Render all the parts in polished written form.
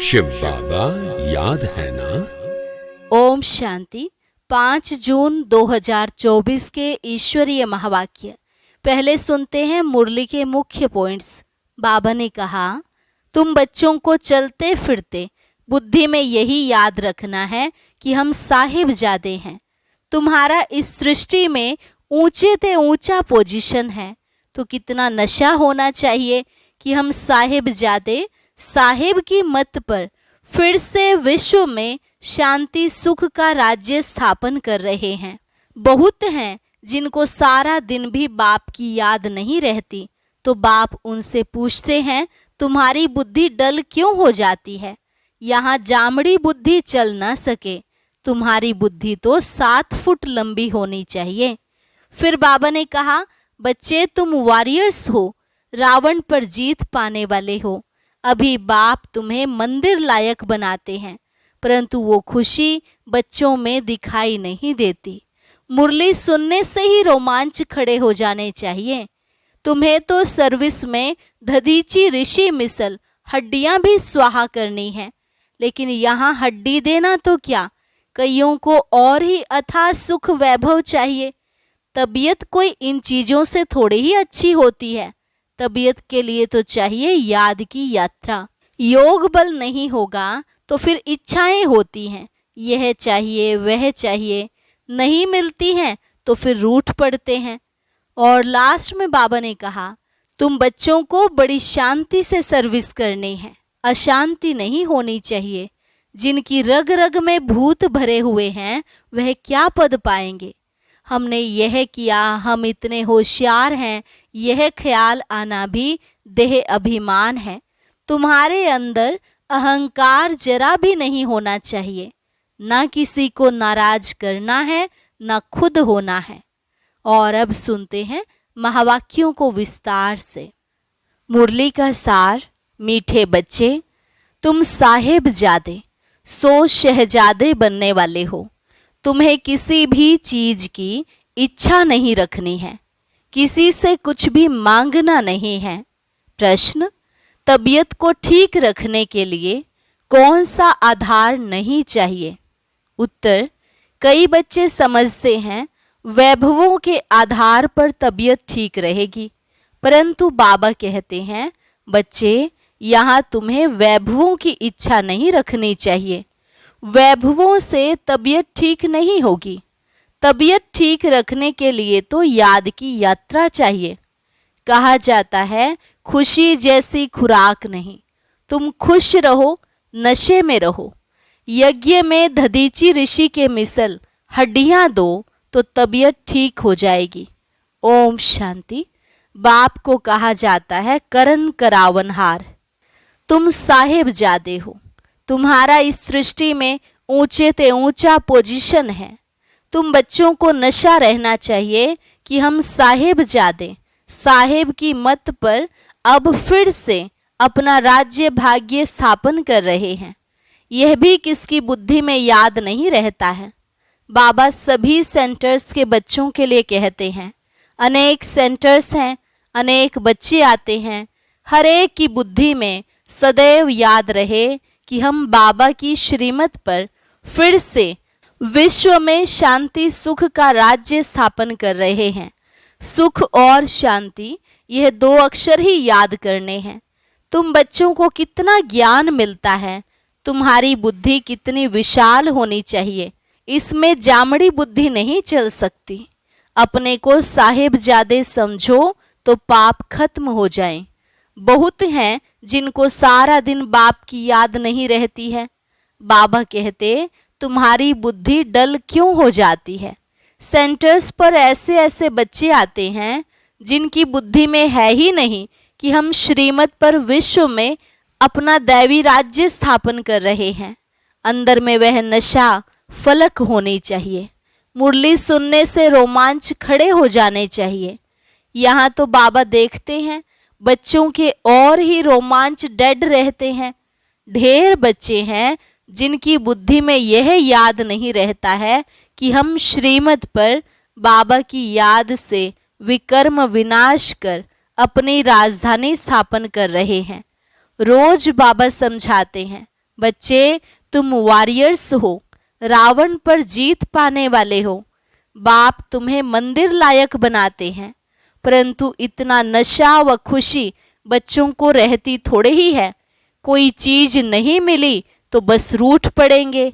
शिव बाबा याद है ना। ओम शांति। 5 जून 2024 के ईश्वरीय महावाक्य। पहले सुनते हैं मुरली के मुख्य पॉइंट्स। बाबा ने कहा, तुम बच्चों को चलते फिरते बुद्धि में यही याद रखना है कि हम साहिबजादे हैं। तुम्हारा इस सृष्टि में ऊंचे से ऊंचा पोजीशन है, तो कितना नशा होना चाहिए कि हम साहिबजादे साहिब की मत पर फिर से विश्व में शांति सुख का राज्य स्थापन कर रहे हैं। बहुत हैं जिनको सारा दिन भी बाप की याद नहीं रहती, तो बाप उनसे पूछते हैं, तुम्हारी बुद्धि डल क्यों हो जाती है? यहाँ जामड़ी बुद्धि चल ना सके, तुम्हारी बुद्धि तो 7 फुट लंबी होनी चाहिए। फिर बाबा ने कहा, बच्चे तुम वॉरियर्स हो, रावण पर जीत पाने वाले हो। अभी बाप तुम्हें मंदिर लायक बनाते हैं, परंतु वो खुशी बच्चों में दिखाई नहीं देती। मुरली सुनने से ही रोमांच खड़े हो जाने चाहिए। तुम्हें तो सर्विस में दधीची ऋषि मिसल हड्डियां भी स्वाहा करनी है, लेकिन यहाँ हड्डी देना तो क्या, कईयों को और ही अथाह सुख वैभव चाहिए। तबीयत कोई इन चीजों से थोड़ी ही अच्छी होती है। तबीयत के लिए तो चाहिए याद की यात्रा। योग बल नहीं होगा तो फिर इच्छाएं होती हैं, यह चाहिए वह चाहिए, नहीं मिलती हैं तो फिर रूठ पड़ते हैं। और लास्ट में बाबा ने कहा, तुम बच्चों को बड़ी शांति से सर्विस करनी है, अशांति नहीं होनी चाहिए। जिनकी रग रग में भूत भरे हुए हैं वह क्या पद पाएंगे। हमने यह किया, हम इतने होशियार हैं, यह ख्याल आना भी देह अभिमान है। तुम्हारे अंदर अहंकार जरा भी नहीं होना चाहिए। ना किसी को नाराज करना है, ना खुद होना है। और अब सुनते हैं महावाक्यों को विस्तार से। मुरली का सार। मीठे बच्चे, तुम साहिबजादे सो शहजादे बनने वाले हो। तुम्हें किसी भी चीज की इच्छा नहीं रखनी है, किसी से कुछ भी मांगना नहीं है। प्रश्न, तबीयत को ठीक रखने के लिए कौन सा आधार नहीं चाहिए? उत्तर, कई बच्चे समझते हैं वैभवों के आधार पर तबीयत ठीक रहेगी, परंतु बाबा कहते हैं, बच्चे यहाँ तुम्हें वैभवों की इच्छा नहीं रखनी चाहिए। वैभवों से तबीयत ठीक नहीं होगी। तबीयत ठीक रखने के लिए तो याद की यात्रा चाहिए। कहा जाता है, खुशी जैसी खुराक नहीं। तुम खुश रहो, नशे में रहो। यज्ञ में दधीची ऋषि के मिसल हड्डियां दो तो तबीयत ठीक हो जाएगी। ओम शांति। बाप को कहा जाता है करण करावनहार। तुम साहिबजादे हो। तुम्हारा इस सृष्टि में ऊंचे से ऊंचा पोजीशन है। तुम बच्चों को नशा रहना चाहिए कि हम साहिबजादे साहिब की मत पर अब फिर से अपना राज्य भाग्य स्थापन कर रहे हैं। यह भी किसकी बुद्धि में याद नहीं रहता है। बाबा सभी सेंटर्स के बच्चों के लिए कहते हैं, अनेक सेंटर्स हैं, अनेक बच्चे आते हैं। हर एक की बुद्धि में सदैव याद रहे कि हम बाबा की श्रीमत पर फिर से विश्व में शांति सुख का राज्य स्थापन कर रहे हैं। सुख और शांति, यह 2 अक्षर ही याद करने हैं। तुम बच्चों को कितना ज्ञान मिलता है। तुम्हारी बुद्धि कितनी विशाल होनी चाहिए। इसमें जामड़ी बुद्धि नहीं चल सकती। अपने को साहिबजादे समझो तो पाप खत्म हो जाए। बहुत हैं जिनको सारा दिन बाप की याद नहीं रहती है। बाबा कहते, तुम्हारी बुद्धि डल क्यों हो जाती है? सेंटर्स पर ऐसे ऐसे बच्चे आते हैं जिनकी बुद्धि में है ही नहीं कि हम श्रीमत पर विश्व में अपना दैवी राज्य स्थापन कर रहे हैं। अंदर में वह नशा फलक होनी चाहिए। मुरली सुनने से रोमांच खड़े हो जाने चाहिए। यहाँ तो बाबा देखते हैं बच्चों के और ही रोमांच डेड रहते हैं। ढेर बच्चे हैं जिनकी बुद्धि में यह याद नहीं रहता है कि हम श्रीमत पर बाबा की याद से विकर्म विनाश कर अपनी राजधानी स्थापन कर रहे हैं। रोज बाबा समझाते हैं, बच्चे, तुम वॉरियर्स हो, रावण पर जीत पाने वाले हो। बाप तुम्हें मंदिर लायक बनाते हैं, परंतु इतना नशा व खुशी बच्चों को रहती थोड़े ही है। कोई चीज नहीं मिली तो बस रूठ पड़ेंगे।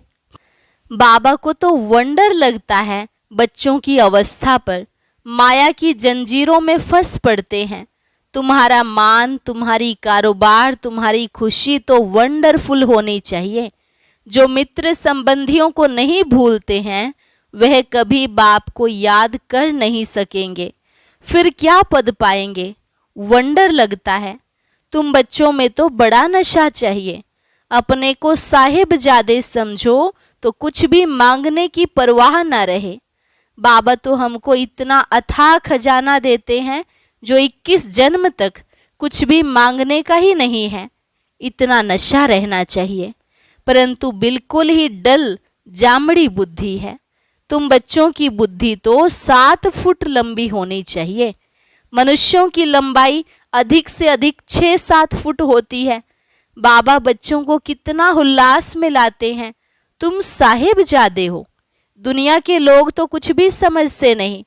बाबा को तो वंडर लगता है बच्चों की अवस्था पर। माया की जंजीरों में फंस पड़ते हैं। तुम्हारा मान, तुम्हारी कारोबार, तुम्हारी खुशी तो वंडरफुल होनी चाहिए। जो मित्र संबंधियों को नहीं भूलते हैं वह कभी बाप को याद कर नहीं सकेंगे, फिर क्या पद पाएंगे। वंडर लगता है। तुम बच्चों में तो बड़ा नशा चाहिए। अपने को साहिबजादे समझो तो कुछ भी मांगने की परवाह न रहे। बाबा तो हमको इतना अथाह खजाना देते हैं जो 21 जन्म तक कुछ भी मांगने का ही नहीं है। इतना नशा रहना चाहिए, परंतु बिल्कुल ही डल जामड़ी बुद्धि है। तुम बच्चों की बुद्धि तो 7 फुट लंबी होनी चाहिए। मनुष्यों की लंबाई अधिक से अधिक 6-7 फुट होती है। बाबा बच्चों को कितना उल्लास में लाते हैं। तुम साहिबजादे हो। दुनिया के लोग तो कुछ भी समझते नहीं।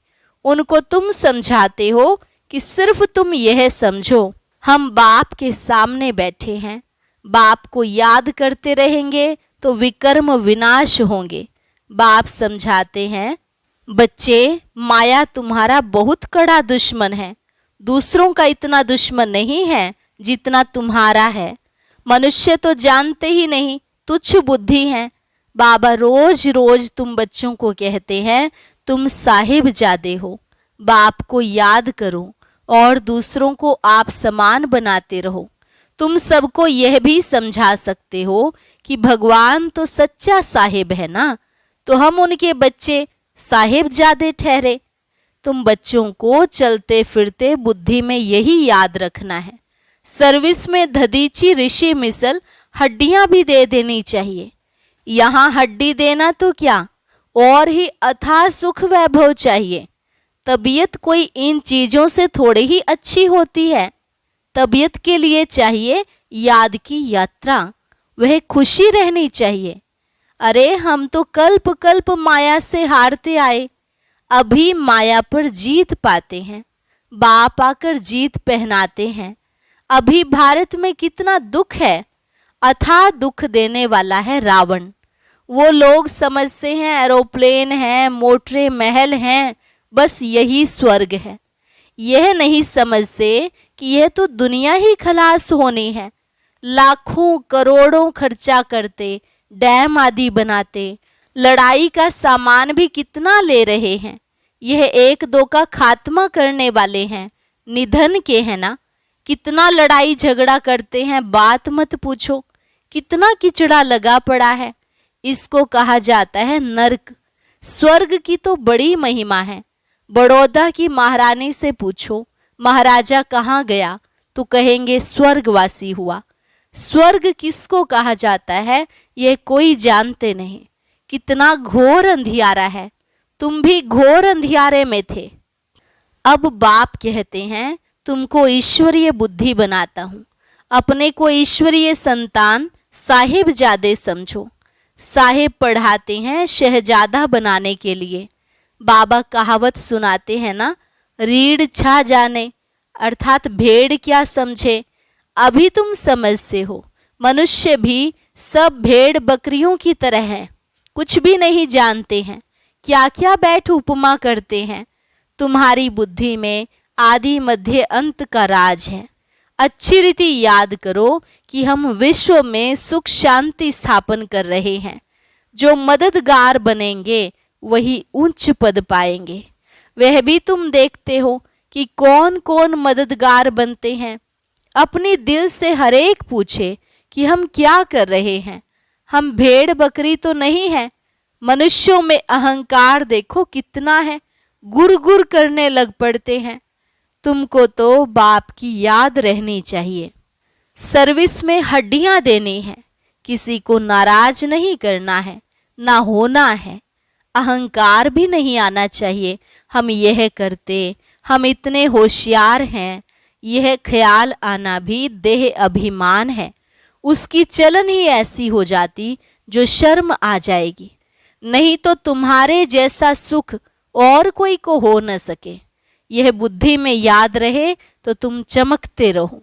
उनको तुम समझाते हो कि सिर्फ तुम यह समझो, हम बाप के सामने बैठे हैं, बाप को याद करते रहेंगे तो विकर्म विनाश होंगे। बाप समझाते हैं, बच्चे, माया तुम्हारा बहुत कड़ा दुश्मन है। दूसरों का इतना दुश्मन नहीं है जितना तुम्हारा है। मनुष्य तो जानते ही नहीं, तुच्छ बुद्धि हैं। बाबा रोज रोज तुम बच्चों को कहते हैं, तुम साहिबजादे हो। बाप को याद करो और दूसरों को आप समान बनाते रहो। तुम सबको यह भी समझा सकते हो कि भगवान तो सच्चा साहिब है ना, तो हम उनके बच्चे साहिबजादे ठहरे। तुम बच्चों को चलते फिरते बुद्धि में यही याद रखना है। सर्विस में धदीची ऋषि मिसल हड्डियां भी दे देनी चाहिए। यहाँ हड्डी देना तो क्या, और ही अथाह सुख वैभव चाहिए। तबीयत कोई इन चीजों से थोड़ी ही अच्छी होती है। तबीयत के लिए चाहिए याद की यात्रा, वह खुशी रहनी चाहिए। अरे हम तो कल्प कल्प माया से हारते आए, अभी माया पर जीत पाते हैं। बाप आकर जीत पहनाते हैं। अभी भारत में कितना दुख है। अथाह दुख देने वाला है रावण। वो लोग समझते हैं एरोप्लेन है, मोटरे महल हैं, बस यही स्वर्ग है। यह नहीं समझते कि यह तो दुनिया ही खलास होनी है। लाखों करोड़ों खर्चा करते, डैम आदि बनाते, लड़ाई का सामान भी कितना ले रहे हैं। यह 1-2 का खात्मा करने वाले हैं, निधन के हैं ना। कितना लड़ाई झगड़ा करते हैं, बात मत पूछो। कितना किचड़ा लगा पड़ा है। इसको कहा जाता है नर्क। स्वर्ग की तो बड़ी महिमा है। बड़ौदा की महारानी से पूछो महाराजा कहाँ गया, तो कहेंगे स्वर्गवासी हुआ। स्वर्ग किसको कहा जाता है यह कोई जानते नहीं। कितना घोर अंधियारा है। तुम भी घोर अंधियारे में थे। अब बाप कहते हैं, तुमको ईश्वरीय बुद्धि बनाता हूँ। अपने को ईश्वरीय संतान साहिबजादे समझो। साहिब पढ़ाते हैं शहजादा बनाने के लिए। बाबा कहावत सुनाते हैं ना, रीढ़ छा जाने, अर्थात भेड़ क्या समझे। अभी तुम समझते हो। मनुष्य भी सब भेड़ बकरियों की तरह हैं, कुछ भी नहीं जानते हैं। क्या क्या बैठ उपमा करते हैं। तुम्हारी बुद्धि में आदि मध्य अंत का राज है। अच्छी रीति याद करो कि हम विश्व में सुख शांति स्थापन कर रहे हैं। जो मददगार बनेंगे वही उच्च पद पाएंगे। वह भी तुम देखते हो कि कौन कौन मददगार बनते हैं। अपनी दिल से हरेक पूछे कि हम क्या कर रहे हैं। हम भेड़ बकरी तो नहीं है। मनुष्यों में अहंकार देखो कितना है, गुर गुर करने लग पड़ते हैं। तुमको तो बाप की याद रहनी चाहिए। सर्विस में हड्डियां देनी है, किसी को नाराज नहीं करना है, ना होना है। अहंकार भी नहीं आना चाहिए। हम यह करते, हम इतने होशियार हैं, यह ख्याल आना भी देह अभिमान है। उसकी चलन ही ऐसी हो जाती जो शर्म आ जाएगी। नहीं तो तुम्हारे जैसा सुख और कोई को हो न सके। यह बुद्धि में याद रहे तो तुम चमकते रहो।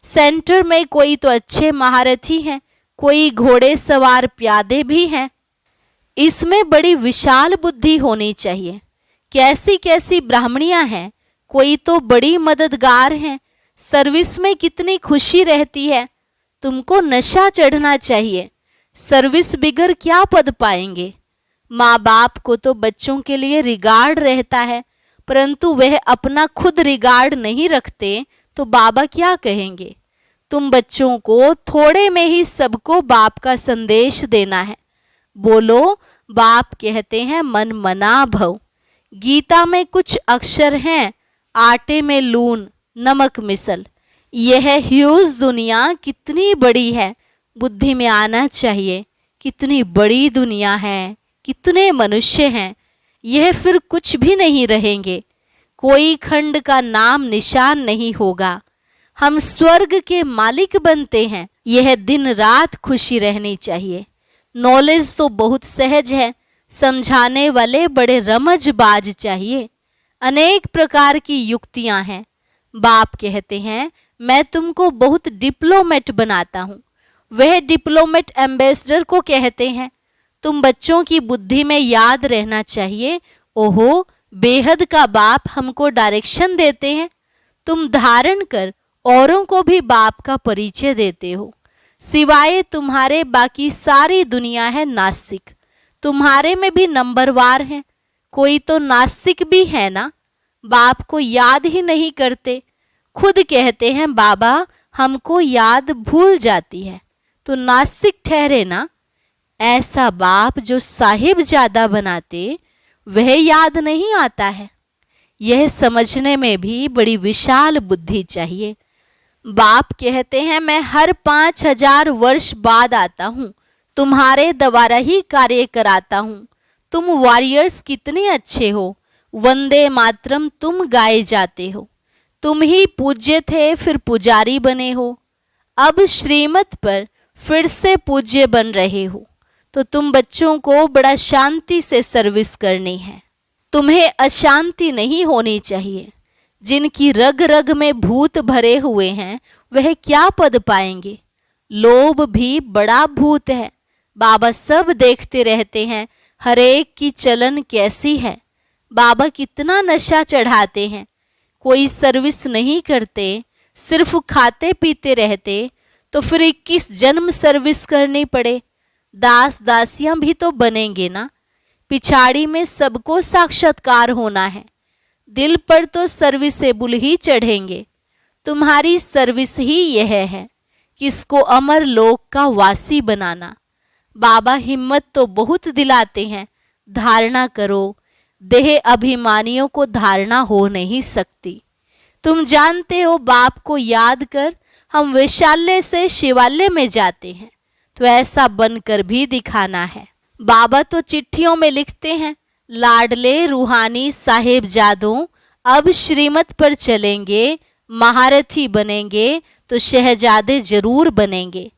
सेंटर में कोई तो अच्छे महारथी हैं, कोई घोड़े सवार प्यादे भी हैं। इसमें बड़ी विशाल बुद्धि होनी चाहिए। कैसी कैसी ब्राह्मणियां हैं, कोई तो बड़ी मददगार हैं। सर्विस में कितनी खुशी रहती है। तुमको नशा चढ़ना चाहिए। सर्विस बिगर क्या पद पाएंगे। माँ बाप को तो बच्चों के लिए रिगार्ड रहता है, परंतु वह अपना खुद रिगार्ड नहीं रखते तो बाबा क्या कहेंगे। तुम बच्चों को थोड़े में ही सबको बाप का संदेश देना है। बोलो, बाप कहते हैं मन मना भव। गीता में कुछ अक्षर हैं, आटे में लून नमक मिसल। यह ह्यूज दुनिया कितनी बड़ी है, बुद्धि में आना चाहिए। कितनी बड़ी दुनिया है, कितने मनुष्य हैं। यह फिर कुछ भी नहीं रहेंगे। कोई खंड का नाम निशान नहीं होगा। हम स्वर्ग के मालिक बनते हैं। यह दिन रात खुशी रहनी चाहिए। नॉलेज तो बहुत सहज है, समझाने वाले बड़े रमजबाज चाहिए। अनेक प्रकार की युक्तियां हैं। बाप कहते हैं मैं तुमको बहुत डिप्लोमेट बनाता हूँ। वह डिप्लोमेट एम्बेसडर को कहते हैं। तुम बच्चों की बुद्धि में याद रहना चाहिए, ओहो बेहद का बाप हमको डायरेक्शन देते हैं। तुम धारण कर औरों को भी बाप का परिचय देते हो। सिवाय तुम्हारे बाकी सारी दुनिया है नास्तिक। तुम्हारे में भी नंबरवार हैं। कोई तो नास्तिक भी है ना, बाप को याद ही नहीं करते। खुद कहते हैं बाबा हमको याद भूल जाती है, तो नास्तिक ठहरे ना। ऐसा बाप जो साहिब ज्यादा बनाते वह याद नहीं आता है। यह समझने में भी बड़ी विशाल बुद्धि चाहिए। बाप कहते हैं मैं हर 5000 वर्ष बाद आता हूँ, तुम्हारे द्वारा ही कार्य कराता हूँ। तुम वॉरियर्स कितने अच्छे हो। वंदे मातरम तुम गाए जाते हो। तुम ही पूज्य थे फिर पुजारी बने हो। अब श्रीमत पर फिर से पूज्य बन रहे हो। तो तुम बच्चों को बड़ा शांति से सर्विस करनी है। तुम्हें अशांति नहीं होनी चाहिए। जिनकी रग रग में भूत भरे हुए हैं वह क्या पद पाएंगे। लोभ भी बड़ा भूत है। बाबा सब देखते रहते हैं, हर एक की चलन कैसी है। बाबा कितना नशा चढ़ाते हैं। कोई सर्विस नहीं करते, सिर्फ खाते पीते रहते, तो फिर 21 जन्म सर्विस करनी पड़े। दास दासियां भी तो बनेंगे ना। पिछाड़ी में सबको साक्षात्कार होना है। दिल पर तो सर्विसेबल ही चढ़ेंगे। तुम्हारी सर्विस ही यह है, किसको अमर लोक का वासी बनाना। बाबा हिम्मत तो बहुत दिलाते हैं, धारणा करो। देह अभिमानियों को धारणा हो नहीं सकती। तुम जानते हो बाप को याद कर हम वैशाल्य से शिवालय में जाते हैं, तो ऐसा बनकर भी दिखाना है। बाबा तो चिट्ठियों में लिखते हैं, लाडले रूहानी साहेबजादों अब श्रीमत पर चलेंगे, महारथी बनेंगे तो शहजादे जरूर बनेंगे।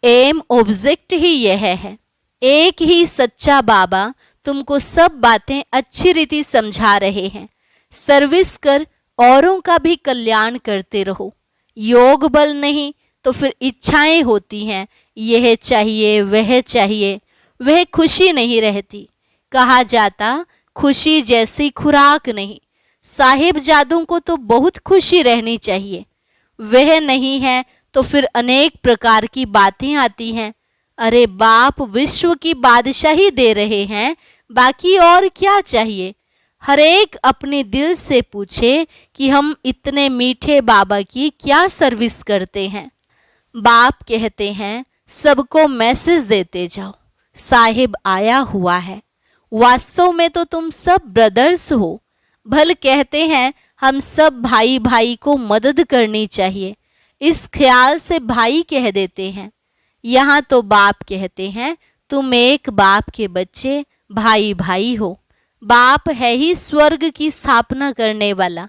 एम ऑब्जेक्ट ही यह है। एक ही सच्चा बाबा तुमको सब बातें अच्छी रीति समझा रहे हैं। सर्विस कर औरों का भी कल्याण करते रहो। योग बल नहीं तो फिर इच्छाएं होती हैं, यह चाहिए वह चाहिए, वह खुशी नहीं रहती। कहा जाता खुशी जैसी खुराक नहीं। साहिबजादों को तो बहुत खुशी रहनी चाहिए। वह नहीं है तो फिर अनेक प्रकार की बातें आती हैं। अरे बाप विश्व की बादशाही दे रहे हैं, बाकी और क्या चाहिए। हर एक अपने दिल से पूछे कि हम इतने मीठे बाबा की क्या सर्विस करते हैं। बाप कहते हैं सबको मैसेज देते जाओ, साहिब आया हुआ है। वास्तव में तो तुम सब ब्रदर्स हो। भल कहते हैं हम सब भाई भाई को मदद करनी चाहिए, इस ख्याल से भाई कह देते हैं। यहाँ तो बाप कहते हैं तुम एक बाप के बच्चे भाई भाई हो। बाप है ही स्वर्ग की स्थापना करने वाला।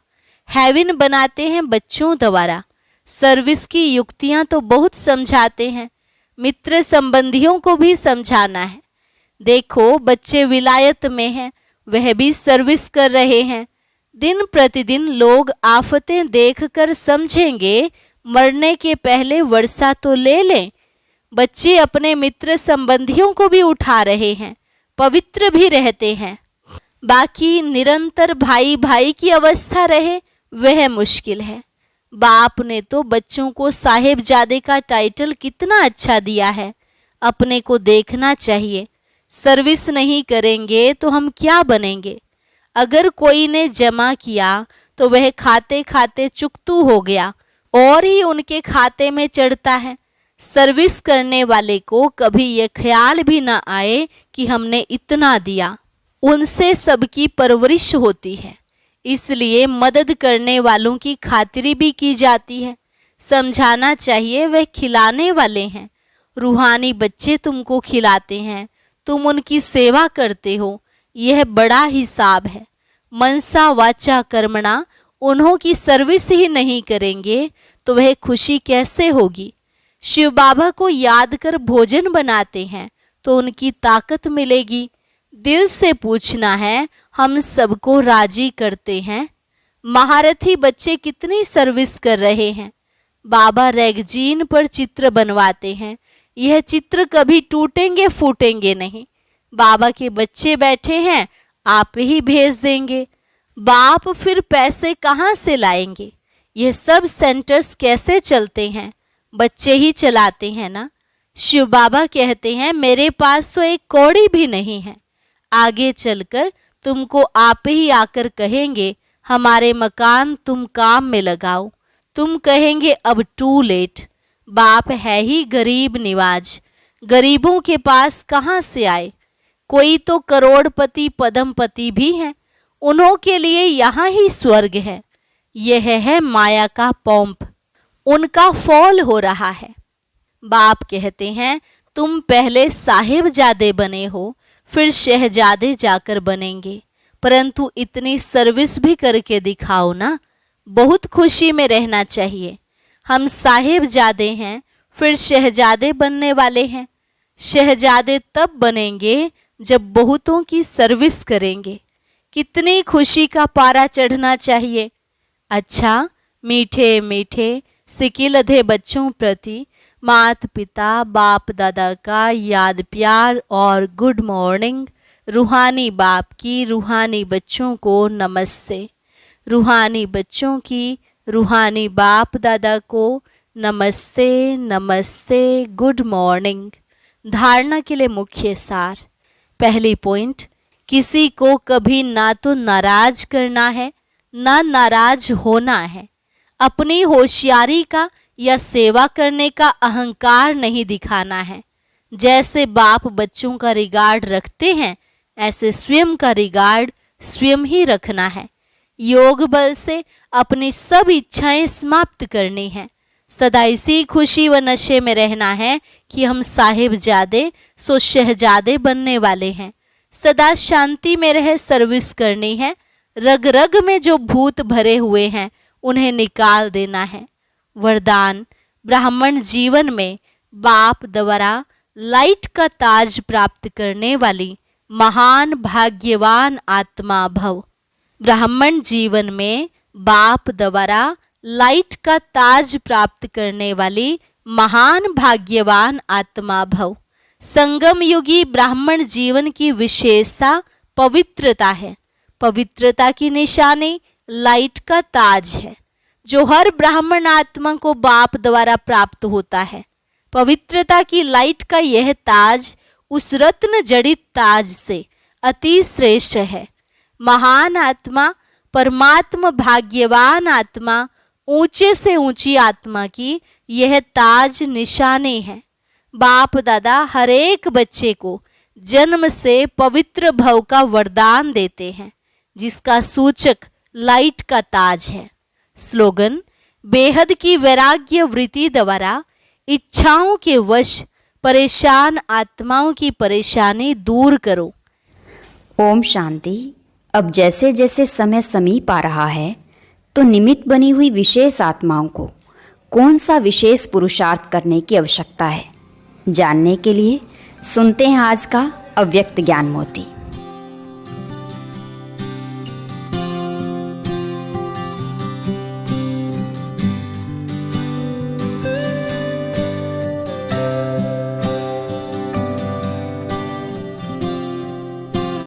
हेवन बनाते हैं बच्चों द्वारा। सर्विस की युक्तियां तो बहुत समझाते हैं, मित्र संबंधियों को भी समझाना है। देखो बच्चे विलायत में हैं, वह भी सर्विस कर रहे हैं। दिन प्रतिदिन लोग आफतें देखकर समझेंगे मरने के पहले वर्षा तो ले लें। बच्चे अपने मित्र संबंधियों को भी उठा रहे हैं, पवित्र भी रहते हैं। बाकी निरंतर भाई भाई की अवस्था रहे वह मुश्किल है। बाप ने तो बच्चों को साहेबजादे का टाइटल कितना अच्छा दिया है, अपने को देखना चाहिए। सर्विस नहीं करेंगे तो हम क्या बनेंगे। अगर कोई ने जमा किया तो वह खाते खाते चुकतू हो गया और ही उनके खाते में चढ़ता है। सर्विस करने वाले को कभी यह ख्याल भी ना आए कि हमने इतना दिया। उनसे सबकी परवरिश होती है, इसलिए मदद करने वालों की खातिरी भी की जाती है। समझाना चाहिए वह खिलाने वाले हैं। रूहानी बच्चे तुमको खिलाते हैं, तुम उनकी सेवा करते हो, यह बड़ा हिसाब है। मनसा वाचा कर्मणा, उन्हों की सर्विस ही नहीं करेंगे तो वह खुशी कैसे होगी। शिव बाबा को याद कर भोजन बनाते हैं तो उनकी ताकत मिलेगी। दिल से पूछना है, हम सबको राजी करते हैं। महारथी बच्चे कितनी सर्विस कर रहे हैं। बाबा रैगजीन पर चित्र बनवाते हैं, यह चित्र कभी टूटेंगे फूटेंगे नहीं। बाबा के बच्चे बैठे हैं, आप ही भेज देंगे। बाप फिर पैसे कहाँ से लाएंगे। यह सब सेंटर्स कैसे चलते हैं, बच्चे ही चलाते हैं ना। शिव बाबा कहते हैं मेरे पास तो एक कौड़ी भी नहीं है। आगे चलकर तुमको आप ही आकर कहेंगे हमारे मकान तुम काम में लगाओ। तुम कहेंगे अब टू लेट। बाप है ही गरीब निवाज, गरीबों के पास कहाँ से आए। कोई तो करोड़पति पद्मपति भी हैं, उन्हों के लिए यहाँ ही स्वर्ग है। यह है माया का पंप, उनका फॉल हो रहा है। बाप कहते हैं तुम पहले साहिबजादे बने हो, फिर शहजादे जाकर बनेंगे, परंतु इतनी सर्विस भी करके दिखाओ ना। बहुत खुशी में रहना चाहिए। हम साहिबजादे हैं, फिर शहजादे बनने वाले हैं। शहजादे तब बनेंगे जब बहुतों की सर्विस करेंगे। कितनी खुशी का पारा चढ़ना चाहिए। अच्छा, मीठे मीठे सिकिलधे बच्चों प्रति मात पिता बाप दादा का याद प्यार और गुड मॉर्निंग। रूहानी बाप की रूहानी बच्चों को नमस्ते। रूहानी बच्चों की रूहानी बाप दादा को नमस्ते नमस्ते, गुड मॉर्निंग। धारणा के लिए मुख्य सार। पहली पॉइंट, किसी को कभी ना तो नाराज करना है ना नाराज होना है। अपनी होशियारी का या सेवा करने का अहंकार नहीं दिखाना है। जैसे बाप बच्चों का रिगार्ड रखते हैं, ऐसे स्वयं का रिगार्ड स्वयं ही रखना है। योग बल से अपनी सब इच्छाएं समाप्त करनी हैं। सदा इसी खुशी व नशे में रहना है कि हम साहिबजादे सो शहजादे बनने वाले हैं। सदा शांति में रह सर्विस करनी है। रग रग में जो भूत भरे हुए हैं उन्हें निकाल देना है। वरदान, ब्राह्मण जीवन में बाप द्वारा लाइट का ताज प्राप्त करने वाली महान भाग्यवान आत्मा भव। ब्राह्मण जीवन में बाप द्वारा लाइट का ताज प्राप्त करने वाली महान भाग्यवान आत्मा भव। संगम युगी ब्राह्मण जीवन की विशेषता पवित्रता है। पवित्रता की निशानी लाइट का ताज है, जो हर ब्राह्मण आत्मा को बाप द्वारा प्राप्त होता है। पवित्रता की लाइट का यह ताज उस रत्न जड़ित ताज से अति श्रेष्ठ है। महान आत्मा, परमात्मा, भाग्यवान आत्मा, ऊंचे से ऊंची आत्मा की यह ताज निशानी है। बाप दादा हर एक बच्चे को जन्म से पवित्र भव का वरदान देते हैं, जिसका सूचक लाइट का ताज है। स्लोगन, बेहद की वैराग्य वृत्ति द्वारा इच्छाओं के वश परेशान आत्माओं की परेशानी दूर करो। ओम शांति। अब जैसे जैसे समय समीप आ रहा है तो निमित्त बनी हुई विशेष आत्माओं को कौन सा विशेष पुरुषार्थ करने की आवश्यकता है, जानने के लिए सुनते हैं आज का अव्यक्त ज्ञान मोती।